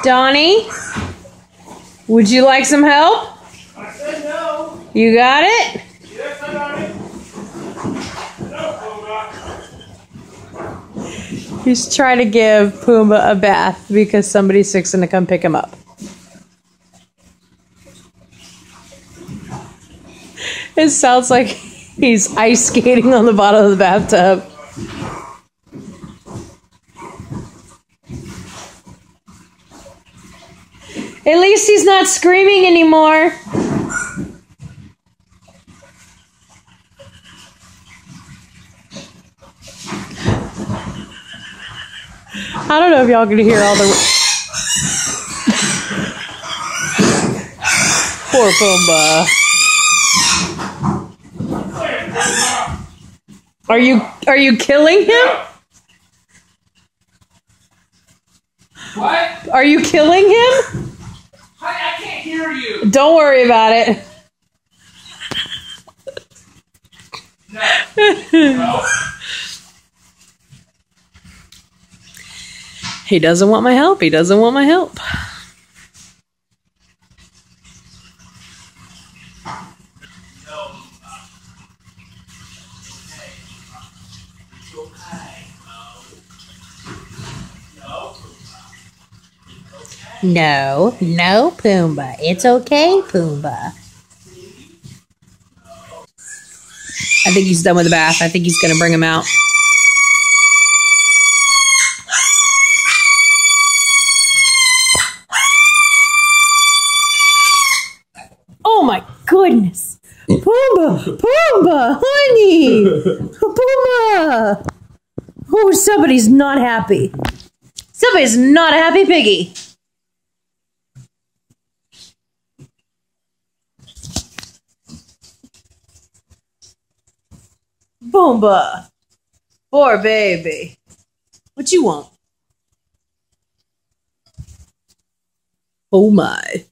Donny, would you like some help? I said no. You got it? Yes, I got it. No, Pumba. He's trying to give Pumba a bath because somebody's fixing to come pick him up. It sounds like he's ice skating on the bottom of the bathtub. At least he's not screaming anymore. I don't know if y'all can hear all the... Poor Pumba. Are you killing him? What? Are you killing him? I can't hear you. Don't worry about it. No. He doesn't want my help. He doesn't want my help. No, no, Pumba. It's okay, Pumba. I think he's done with the bath. I think he's going to bring him out. Oh my goodness. Pumba, Pumba, honey. Pumba. Oh, somebody's not happy. Somebody's not a happy piggy. Pumba. Poor baby. What you want? Oh my.